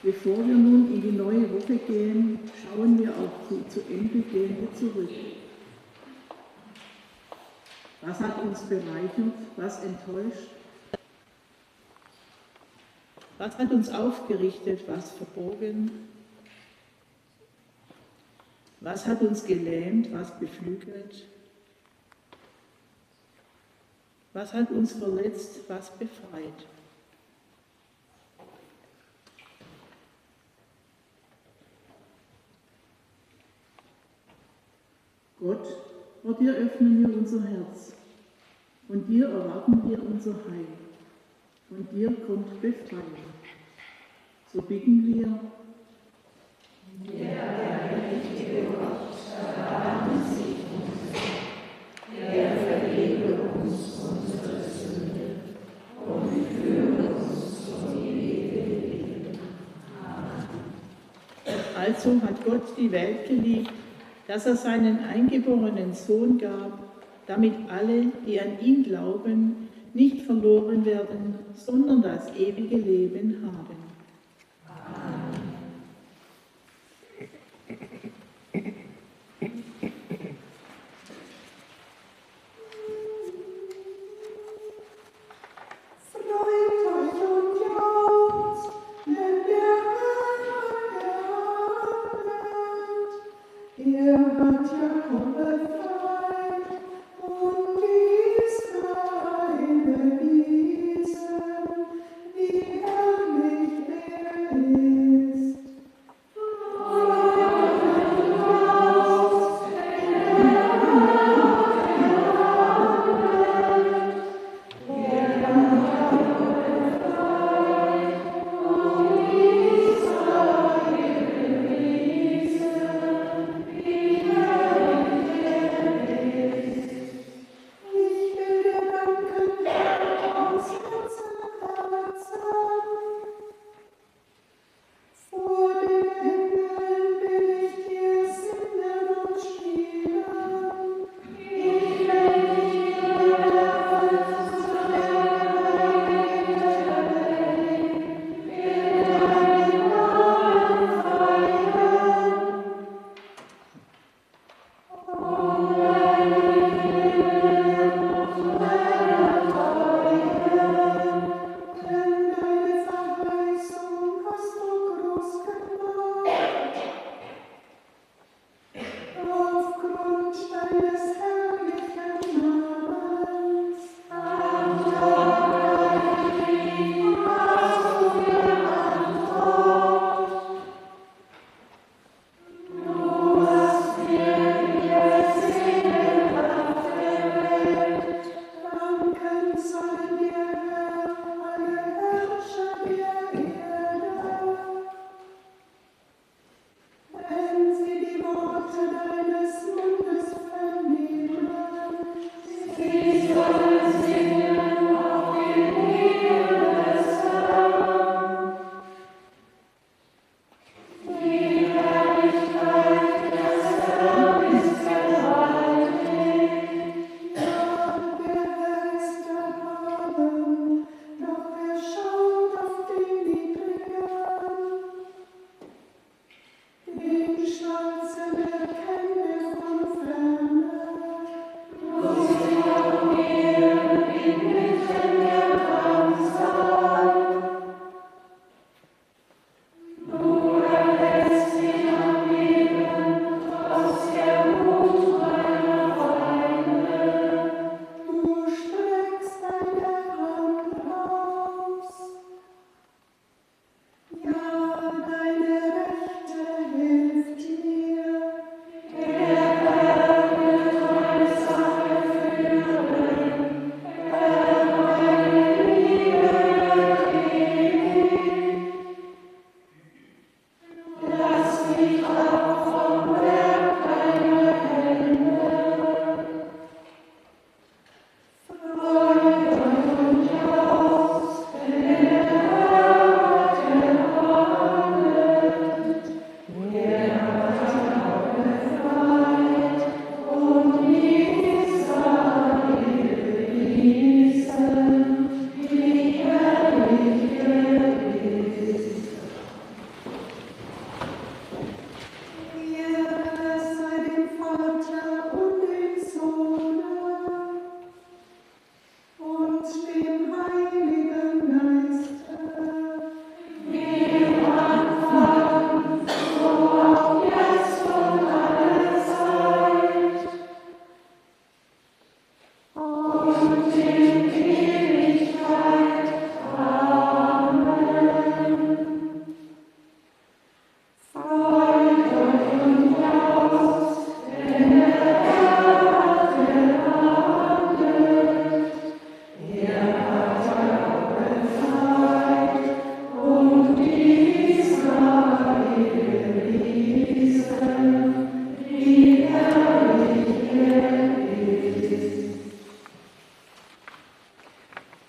Bevor wir nun in die neue Woche gehen, schauen wir auf die zu Ende gehende zurück. Was hat uns bereichert, was enttäuscht? Was hat uns aufgerichtet, was verbogen? Was hat uns gelähmt, was beflügelt? Was hat uns verletzt, was befreit? Gott, vor dir öffnen wir unser Herz, von dir erwarten wir unser Heil, von dir kommt Befreiung. So bitten wir, der allmächtige Gott, erbarme sich uns, der vergebe uns Also hat Gott die Welt geliebt, dass er seinen eingeborenen Sohn gab, damit alle, die an ihn glauben, nicht verloren werden, sondern das ewige Leben haben. Wie herrlich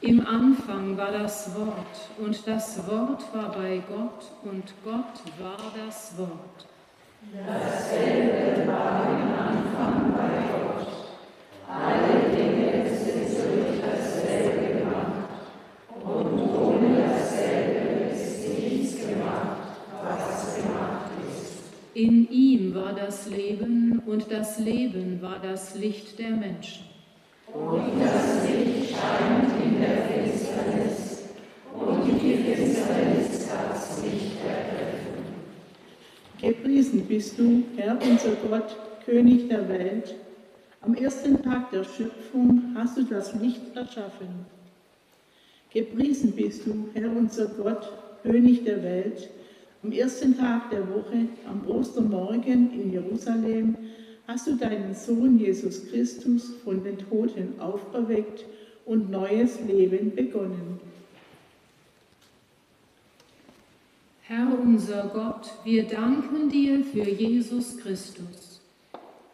Im Anfang war das Wort, und das Wort war bei Gott, und Gott war das Wort. Dasselbe war im Anfang bei Gott. Alle Dinge sind durch dasselbe gemacht, und ohne dasselbe ist nichts gemacht, was gemacht ist. In ihm war das Leben, und das Leben war das Licht der Menschen. Und das Licht scheint in der Finsternis, und die Finsternis hat es nicht ergriffen. Gepriesen bist du, Herr unser Gott, König der Welt. Am ersten Tag der Schöpfung hast du das Licht erschaffen. Gepriesen bist du, Herr unser Gott, König der Welt. Am ersten Tag der Woche, am Ostermorgen in Jerusalem, hast du deinen Sohn Jesus Christus von den Toten auferweckt und neues Leben begonnen. Herr unser Gott, wir danken dir für Jesus Christus.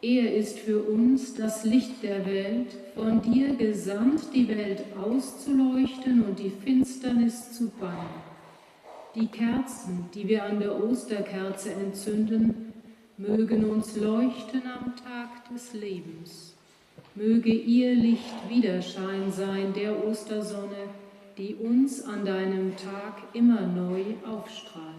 Er ist für uns das Licht der Welt, von dir gesandt, die Welt auszuleuchten und die Finsternis zu bannen. Die Kerzen, die wir an der Osterkerze entzünden, mögen uns leuchten am Tag des Lebens. Möge ihr Licht Widerschein sein der Ostersonne, die uns an deinem Tag immer neu aufstrahlt.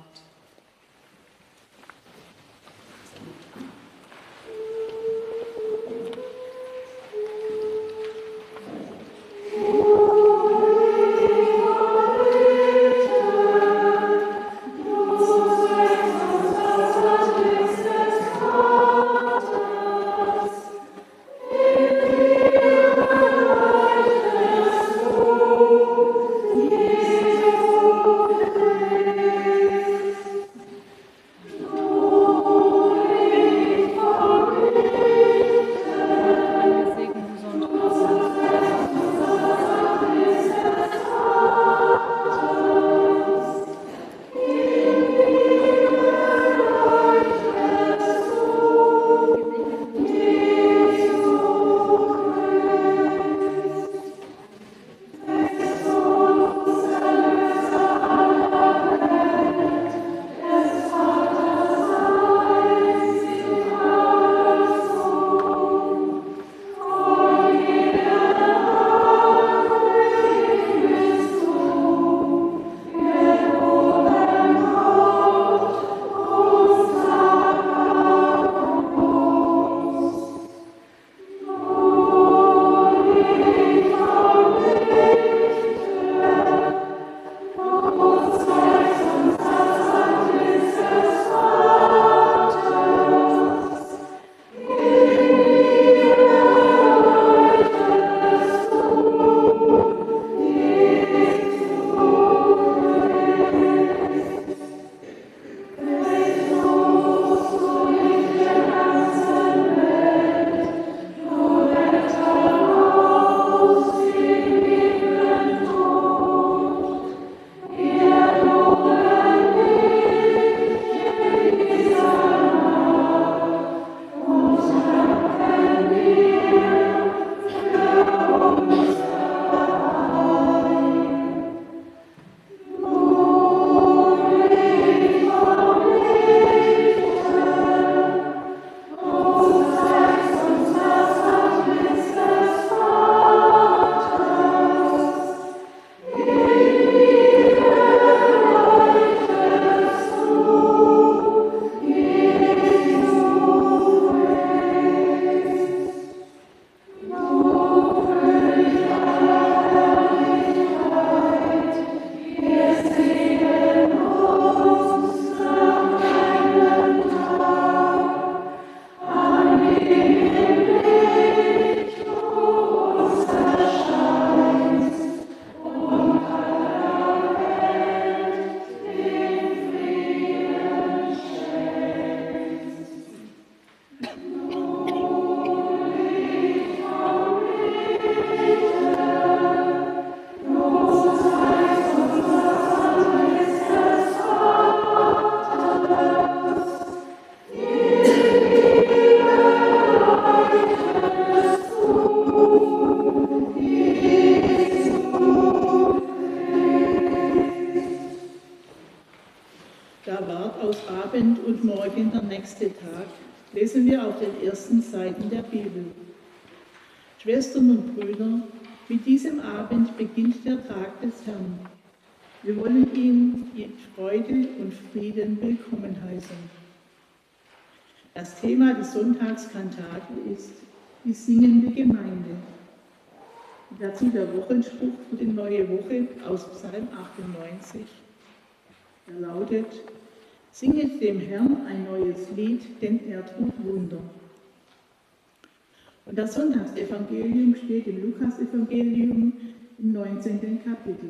folgender nächste Tag lesen wir auf den ersten Seiten der Bibel. Schwestern und Brüder, mit diesem Abend beginnt der Tag des Herrn. Wir wollen ihn in Freude und Frieden willkommen heißen. Das Thema der Sonntagskantate ist die singende Gemeinde. Dazu der Wochenspruch für die neue Woche aus Psalm 98. Er lautet: Singet dem Herrn ein neues Lied, denn er tut Wunder. Und das Sonntagsevangelium steht im Lukasevangelium im 19. Kapitel.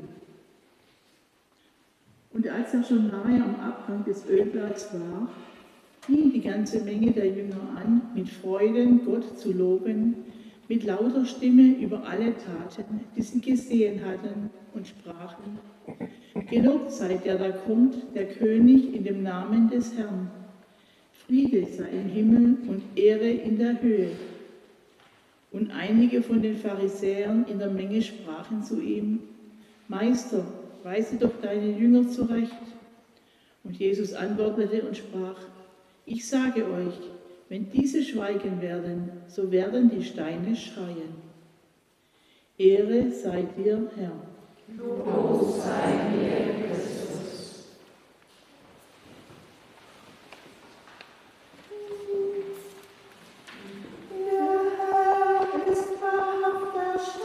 Und als er schon nahe am Abhang des Ölbergs war, fing die ganze Menge der Jünger an, mit Freuden Gott zu loben, mit lauter Stimme über alle Taten, die sie gesehen hatten, und sprachen: Gelobt sei der da kommt, der König in dem Namen des Herrn. Friede sei im Himmel und Ehre in der Höhe. Und einige von den Pharisäern in der Menge sprachen zu ihm: Meister, weise doch deine Jünger zurecht. Und Jesus antwortete und sprach: Ich sage euch, wenn diese schweigen werden, so werden die Steine schreien. Ehre sei dir, Herr. Lob sei dir, Christus. Alleluia.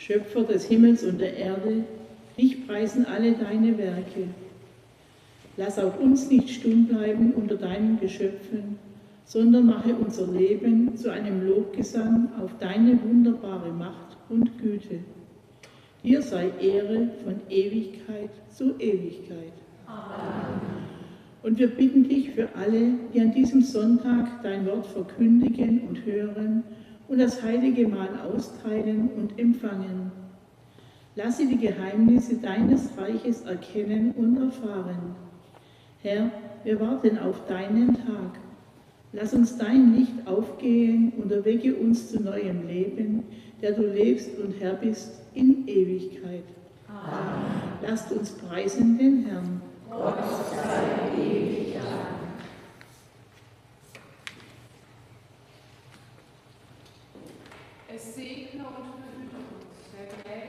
Schöpfer des Himmels und der Erde, dich preisen alle deine Werke. Lass auch uns nicht stumm bleiben unter deinen Geschöpfen, sondern mache unser Leben zu einem Lobgesang auf deine wunderbare Macht und Güte. Dir sei Ehre von Ewigkeit zu Ewigkeit. Amen. Und wir bitten dich für alle, die an diesem Sonntag dein Wort verkündigen und hören und das heilige Mahl austeilen und empfangen. Lass sie die Geheimnisse deines Reiches erkennen und erfahren. Herr, wir warten auf deinen Tag. Lass uns dein Licht aufgehen und erwecke uns zu neuem Leben, der du lebst und Herr bist in Ewigkeit. Amen. Lasst uns preisen den Herrn. Gott sei ewig Dank. Es segne und behüte uns der